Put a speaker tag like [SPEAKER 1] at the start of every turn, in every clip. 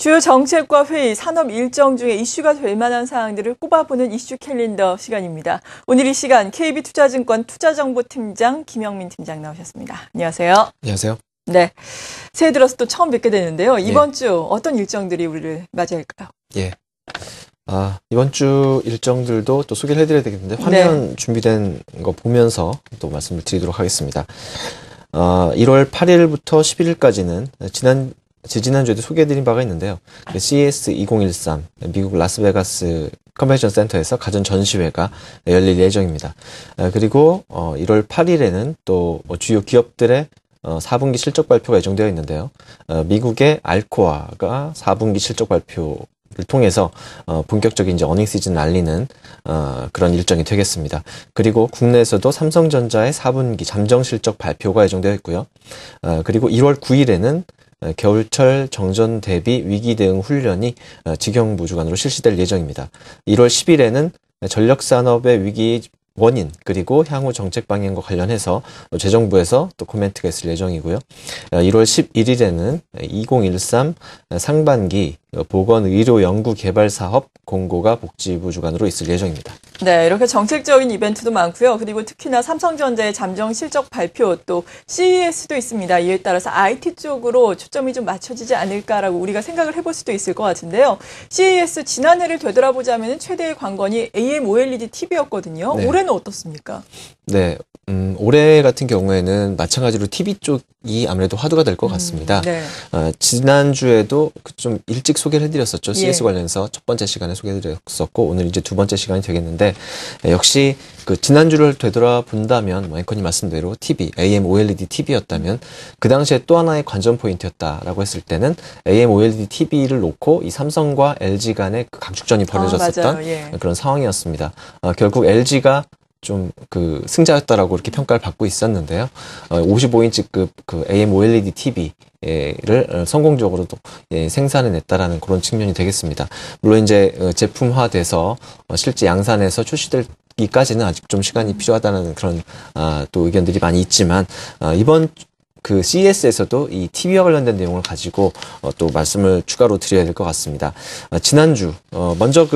[SPEAKER 1] 주요 정책과 회의, 산업 일정 중에 이슈가 될 만한 사항들을 꼽아보는 이슈 캘린더 시간입니다. 오늘 이 시간 KB투자증권 투자정보팀장 김영민 팀장 나오셨습니다. 안녕하세요.
[SPEAKER 2] 안녕하세요.
[SPEAKER 1] 네, 새해 들어서 또 처음 뵙게 되는데요. 이번 주 어떤 일정들이 우리를 맞이할까요?
[SPEAKER 2] 예. 이번 주 일정들도 또 소개를 해드려야 되겠는데 화면 준비된 거 보면서 또 말씀을 드리도록 하겠습니다. 1월 8일부터 11일까지는 지난주에도 소개해드린 바가 있는데요. CES 2013 미국 라스베가스 컨벤션 센터에서 가전 전시회가 열릴 예정입니다. 그리고 1월 8일에는 또 주요 기업들의 4분기 실적 발표가 예정되어 있는데요. 미국의 알코아가 4분기 실적 발표를 통해서 본격적인 이제 어닝 시즌을 알리는 그런 일정이 되겠습니다. 그리고 국내에서도 삼성전자의 4분기 잠정 실적 발표가 예정되어 있고요. 그리고 1월 9일에는 겨울철 정전 대비 위기 대응 훈련이 직영부 주관으로 실시될 예정입니다. 1월 10일에는 전력산업의 위기 원인 그리고 향후 정책 방향과 관련해서 재정부에서 또 코멘트가 있을 예정이고요. 1월 11일에는 2013 상반기 보건의료연구개발사업 공고가 복지부 주관으로 있을 예정입니다.
[SPEAKER 1] 네, 이렇게 정책적인 이벤트도 많고요. 그리고 특히나 삼성전자의 잠정 실적 발표, 또 CES도 있습니다. 이에 따라서 IT 쪽으로 초점이 좀 맞춰지지 않을까라고 우리가 생각을 해볼 수도 있을 것 같은데요. CES 지난해를 되돌아보자면 최대의 관건이 AMOLED TV였거든요.
[SPEAKER 2] 네.
[SPEAKER 1] 올해는 어떻습니까?
[SPEAKER 2] 네, 올해 같은 경우에는 마찬가지로 TV 쪽이 아무래도 화두가 될 것 같습니다.
[SPEAKER 1] 네.
[SPEAKER 2] 지난주에도 좀 일찍 소개를 해드렸었죠. CS 관련해서 첫 번째 시간에 소개해드렸었고, 오늘 이제 두 번째 시간이 되겠는데, 역시 그 지난주를 되돌아본다면, 앵커님 말씀대로 TV, AMOLED TV였다면, 그 당시에 또 하나의 관전 포인트였다라고 했을 때는 AMOLED TV를 놓고 이 삼성과 LG 간의 그 각축전이 벌어졌었던 그런 상황이었습니다. 결국 LG가 좀 그 승자였다라고 이렇게 평가를 받고 있었는데요. 55인치급 그 AMOLED TV를 성공적으로 또 생산해냈다라는 그런 측면이 되겠습니다. 물론 이제 제품화돼서 실제 양산에서 출시되기까지는 아직 좀 시간이 필요하다는 그런 또 의견들이 많이 있지만 이번 그 CES에서도 이 TV와 관련된 내용을 가지고 또 말씀을 추가로 드려야 될 것 같습니다. 지난주 먼저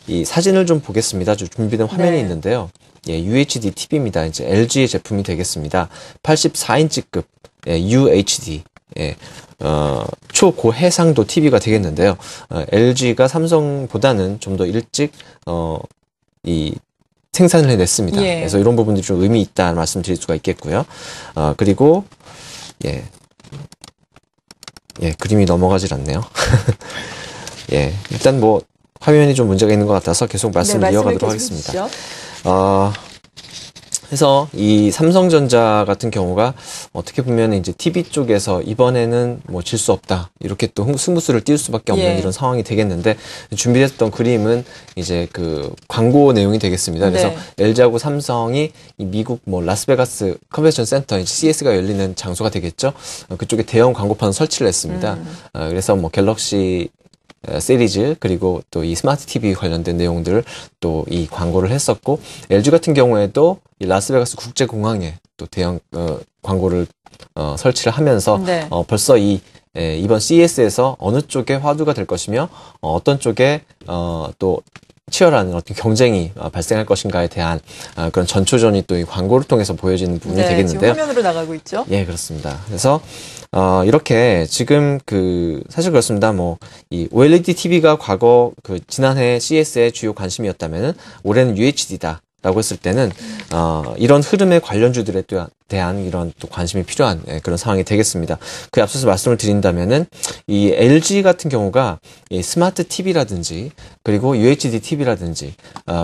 [SPEAKER 2] 이 사진을 좀 보겠습니다. 좀 준비된 화면이 있는데요. UHD TV입니다. 이제 LG의 제품이 되겠습니다. 84인치급 UHD 초고해상도 TV가 되겠는데요. LG가 삼성보다는 좀 더 일찍 이 생산을 해냈습니다. 그래서 이런 부분들이 좀 의미 있다는 말씀 드릴 수가 있겠고요. 그리고 그림이 넘어가질 않네요. 일단 뭐 화면이 좀 문제가 있는 것 같아서 계속 말씀을 이어가도록 하겠습니다. 그래서 이 삼성전자 같은 경우가 어떻게 보면 이제 TV 쪽에서 이번에는 뭐 질 수 없다 이렇게 또 승부수를 띄울 수밖에 없는 이런 상황이 되겠는데 준비했던 그림은 이제 그 광고 내용이 되겠습니다. 그래서 LG하고 삼성이 이 미국 뭐 라스베가스 컨벤션 센터 이제 CES가 열리는 장소가 되겠죠. 그쪽에 대형 광고판 설치를 했습니다. 그래서 뭐 갤럭시 시리즈 그리고 또 이 스마트 TV 관련된 내용들을 또 이 광고를 했었고 LG 같은 경우에도 이 라스베가스 국제공항에 또 대형 광고를 설치를 하면서 벌써 이번 CES에서 어느 쪽에 화두가 될 것이며 어떤 쪽에 또 치열한 어떤 경쟁이 발생할 것인가에 대한 그런 전초전이 또 이 광고를 통해서 보여지는 부분이 되겠는데요.
[SPEAKER 1] 지금 화면으로 나가고 있죠.
[SPEAKER 2] 예, 그렇습니다. 그래서 이렇게 지금 사실 그렇습니다. 이 OLED TV가 과거 지난해 CES의 주요 관심이었다면은 올해는 UHD다라고 했을 때는 이런 흐름의 관련주들에 대한 이런 또 관심이 필요한 그런 상황이 되겠습니다. 그 앞서서 말씀을 드린다면은 이 LG 같은 경우가 이 스마트 TV라든지 그리고 UHD TV라든지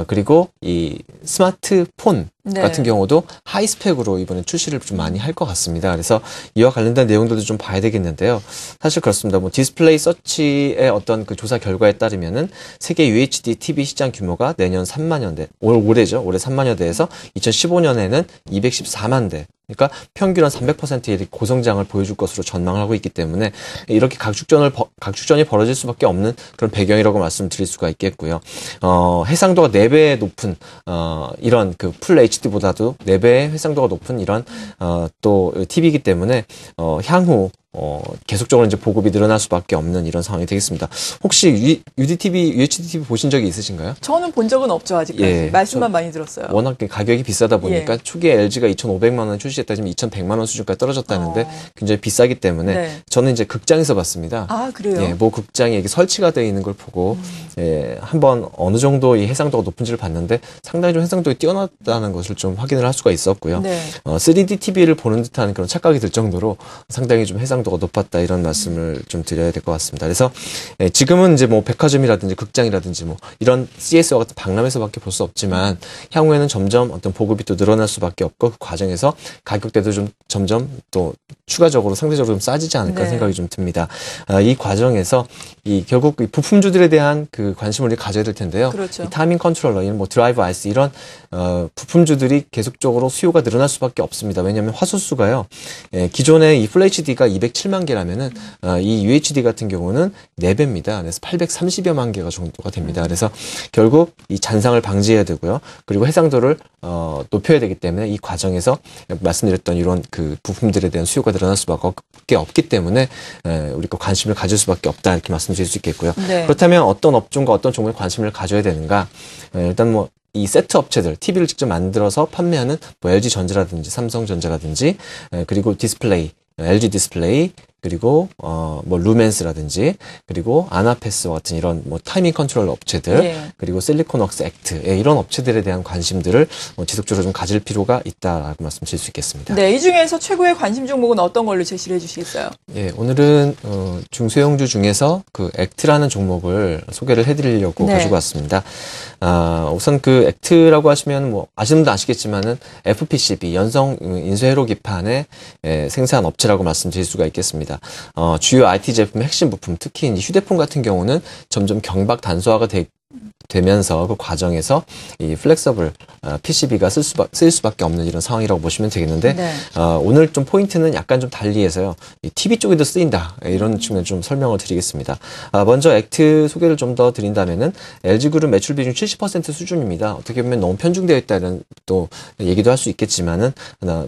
[SPEAKER 2] 그리고 이 스마트폰 같은 경우도 하이스펙으로 이번에 출시를 좀 많이 할 것 같습니다. 그래서 이와 관련된 내용들도 좀 봐야 되겠는데요. 사실 그렇습니다. 뭐 디스플레이 서치의 어떤 그 조사 결과에 따르면은 세계 UHD TV 시장 규모가 내년 3만여 대, 올해죠. 올해 3만여 대에서 2015년에는 214만 대. 그러니까 평균 한 300%의 고성장을 보여줄 것으로 전망을 하고 있기 때문에 이렇게 각축전이 벌어질 수밖에 없는 그런 배경이라고 말씀드릴 수가 있겠고요. 해상도가 4배 높은 이런 그 풀 HD보다도 4배의 해상도가 높은 이런 또 TV이기 때문에 향후 계속적으로 이제 보급이 늘어날 수밖에 없는 이런 상황이 되겠습니다. 혹시 UHD TV 보신 적이 있으신가요?
[SPEAKER 1] 저는 본 적은 없죠, 아직까지.
[SPEAKER 2] 예,
[SPEAKER 1] 말씀만 많이 들었어요.
[SPEAKER 2] 워낙 가격이 비싸다 보니까
[SPEAKER 1] 예.
[SPEAKER 2] 초기에 LG가 2,500만 원 출시했다 지금 2,100만 원 수준까지 떨어졌다는데 굉장히 비싸기 때문에
[SPEAKER 1] 네.
[SPEAKER 2] 저는 이제 극장에서 봤습니다.
[SPEAKER 1] 아, 그래요?
[SPEAKER 2] 예, 모 극장에 이게 설치가 되어 있는 걸 보고 예, 한번 어느 정도 이 해상도가 높은지를 봤는데 상당히 좀 해상도가 뛰어났다는 것을 좀 확인을 할 수가 있었고요.
[SPEAKER 1] 네.
[SPEAKER 2] 3D TV를 보는 듯한 그런 착각이 들 정도로 상당히 좀 해상도가 높았다 이런 말씀을 좀 드려야 될 것 같습니다. 그래서 예, 지금은 이제 뭐 백화점이라든지 극장이라든지 뭐 이런 CS와 같은 박람회에서밖에 볼 수 없지만 향후에는 점점 어떤 보급이 또 늘어날 수밖에 없고 그 과정에서 가격대도 좀 점점 또 추가적으로 상대적으로 좀 싸지지 않을까
[SPEAKER 1] 네.
[SPEAKER 2] 생각이 좀 듭니다. 이 과정에서 결국 이 부품주들에 대한 그 관심을 우리 가져야 될 텐데요.
[SPEAKER 1] 그렇죠.
[SPEAKER 2] 이 타이밍 컨트롤러, 이런 뭐 드라이브 IC 이런 부품주들이 계속적으로 수요가 늘어날 수밖에 없습니다. 왜냐하면 화소수가요. 기존의 이 FHD가 207만 개라면은 이 UHD 같은 경우는 4배입니다. 그래서 830여만 개가 정도가 됩니다. 그래서 결국 이 잔상을 방지해야 되고요. 그리고 해상도를 높여야 되기 때문에 이 과정에서 말씀드렸던 이런 그 부품들에 대한 수요가 늘어날 수밖에 없기 때문에 우리가 관심을 가질 수밖에 없다 이렇게 말씀드릴 수 있겠고요.
[SPEAKER 1] 네.
[SPEAKER 2] 그렇다면 어떤 업종과 어떤 종목에 관심을 가져야 되는가? 일단 뭐 이 세트 업체들, TV를 직접 만들어서 판매하는 뭐 LG전자라든지 삼성전자라든지 그리고 디스플레이, LG 디스플레이 그리고 뭐 루멘스라든지 그리고 아나페스와 같은 이런 뭐 타이밍 컨트롤 업체들
[SPEAKER 1] 예.
[SPEAKER 2] 그리고 실리콘웍스 액트 이런 업체들에 대한 관심들을 지속적으로 좀 가질 필요가 있다라고 말씀드릴 수 있겠습니다.
[SPEAKER 1] 네, 이 중에서 최고의 관심 종목은 어떤 걸로 제시를 해주시겠어요?
[SPEAKER 2] 예, 오늘은 중소형주 중에서 그 액트라는 종목을 소개를 해드리려고
[SPEAKER 1] 네.
[SPEAKER 2] 가지고 왔습니다. 우선 그 액트라고 하시면 뭐 아시는 분도 아시겠지만은 FPCB 연성 인쇄회로 기판의 생산 업체라고 말씀드릴 수가 있겠습니다. 주요 IT 제품 핵심 부품, 특히 이제 휴대폰 같은 경우는 점점 경박 단소화가 되면서 그 과정에서 이 플렉서블 PCB가 쓸 수밖에 없는 이런 상황이라고 보시면 되겠는데
[SPEAKER 1] 네.
[SPEAKER 2] 오늘 좀 포인트는 약간 좀 달리 해서요. 이 TV 쪽에도 쓰인다. 이런 측면 좀 설명을 드리겠습니다. 먼저 액트 소개를 좀 더 드린다면은 LG그룹 매출 비중 70% 수준입니다. 어떻게 보면 너무 편중되어 있다는 또 얘기도 할 수 있겠지만은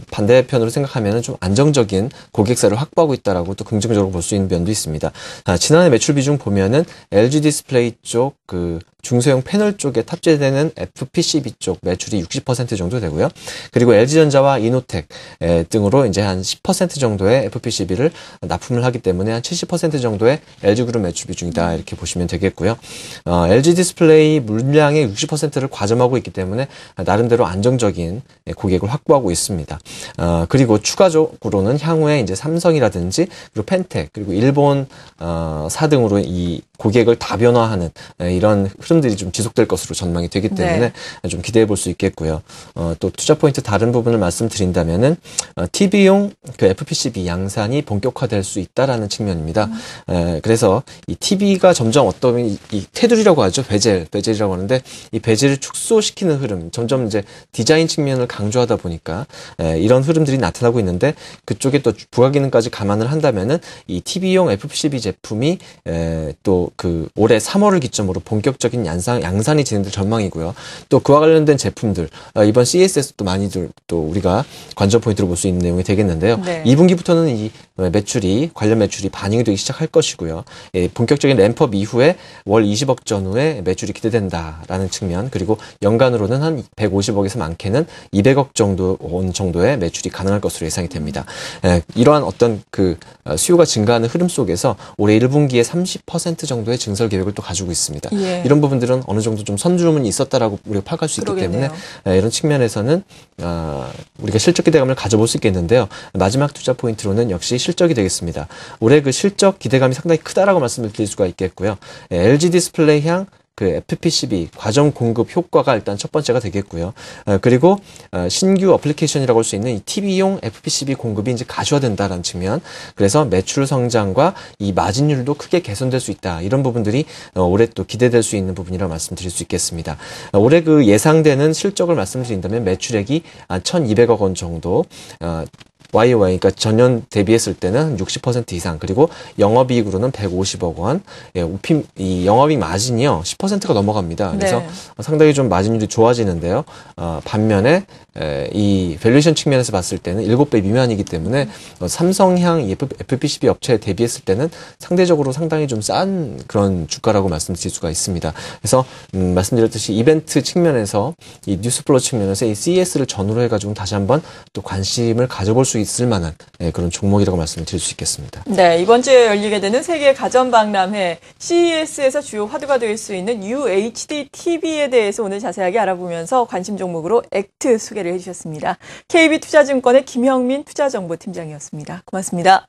[SPEAKER 2] 반대편으로 생각하면은 좀 안정적인 고객사를 확보하고 있다라고 또 긍정적으로 볼 수 있는 면도 있습니다. 지난해 매출 비중 보면은 LG 디스플레이 쪽 그 중소형 패널 쪽에 탑재되는 FPCB 쪽 매출이 60% 정도 되고요. 그리고 LG전자와 이노텍 등으로 이제 한 10% 정도의 FPCB를 납품을 하기 때문에 한 70% 정도의 LG그룹 매출 비중이다 이렇게 보시면 되겠고요. LG 디스플레이 물량의 60%를 과점하고 있기 때문에 나름대로 안정적인 고객을 확보하고 있습니다. 그리고 추가적으로는 향후에 이제 삼성이라든지 그리고 펜텍 그리고 일본 사 등으로 이 고객을 다변화하는 이런 흐름들이 좀 지속될 것으로 전망이 되기 때문에
[SPEAKER 1] 네.
[SPEAKER 2] 좀 기대해 볼 수 있겠고요. 또 투자 포인트 다른 부분을 말씀드린다면은 TV용 그 FPCB 양산이 본격화될 수 있다라는 측면입니다. 그래서 이 TV가 점점 어떤 이 테두리라고 하죠. 베젤이라고 하는데 이 베젤을 축소시키는 흐름, 점점 이제 디자인 측면을 강조하다 보니까 이런 흐름들이 나타나고 있는데 그쪽에 또 부가 기능까지 감안을 한다면은 이 TV용 FPCB 제품이 또 그 올해 3월을 기점으로 본격적인 양산이 진행될 전망이고요. 또 그와 관련된 제품들 이번 CES에서도 많이들 또 우리가 관전 포인트로 볼 수 있는 내용이 되겠는데요.
[SPEAKER 1] 네.
[SPEAKER 2] 2분기부터는 이 관련 매출이 반영이 되기 시작할 것이고요. 본격적인 램프업 이후에 월 20억 전후의 매출이 기대된다라는 측면 그리고 연간으로는 한 150억에서 많게는 200억 정도의 매출이 가능할 것으로 예상이 됩니다. 이러한 어떤 그 수요가 증가하는 흐름 속에서 올해 1분기에 30% 정도의 증설 계획을 또 가지고 있습니다.
[SPEAKER 1] 예.
[SPEAKER 2] 이런 부분들은 어느 정도 좀 선주문이 있었다라고 우리가 파악할 수 있기
[SPEAKER 1] 그러겠네요.
[SPEAKER 2] 때문에 이런 측면에서는 우리가 실적 기대감을 가져볼 수 있겠는데요. 마지막 투자 포인트로는 역시 실적이 되겠습니다. 올해 그 실적 기대감이 상당히 크다라고 말씀을 드릴 수가 있겠고요. LG 디스플레이 향 그 FPCB 과점 공급 효과가 일단 첫 번째가 되겠고요. 그리고 신규 어플리케이션이라고 할 수 있는 이 TV용 FPCB 공급이 이제 가시화된다라는 측면. 그래서 매출 성장과 이 마진율도 크게 개선될 수 있다. 이런 부분들이 올해 또 기대될 수 있는 부분이라고 말씀드릴 수 있겠습니다. 올해 그 예상되는 실적을 말씀드린다면 매출액이 1,200억 원 정도 YOY, 그러니까 전년 대비했을 때는 60% 이상, 그리고 영업이익으로는 150억 원, 이 영업이익 마진이요 10%가 넘어갑니다. 그래서
[SPEAKER 1] 네.
[SPEAKER 2] 상당히 좀 마진율이 좋아지는데요. 반면에 이 밸류에이션 측면에서 봤을 때는 7배 미만이기 때문에 삼성향 FPCB 업체에 대비했을 때는 상대적으로 상당히 좀 싼 그런 주가라고 말씀드릴 수가 있습니다. 그래서 말씀드렸듯이 이벤트 측면에서 이 뉴스플로우 측면에서 이 CES를 전후로 해가지고 다시 한번 또 관심을 가져볼 수 있을 만한 그런 종목이라고 말씀을 드릴 수 있겠습니다.
[SPEAKER 1] 네, 이번 주에 열리게 되는 세계 가전박람회 CES에서 주요 화두가 될 수 있는 UHD TV에 대해서 오늘 자세하게 알아보면서 관심 종목으로 액트 소개를 해주셨습니다. KB투자증권의 김형민 투자정보팀장이었습니다. 고맙습니다.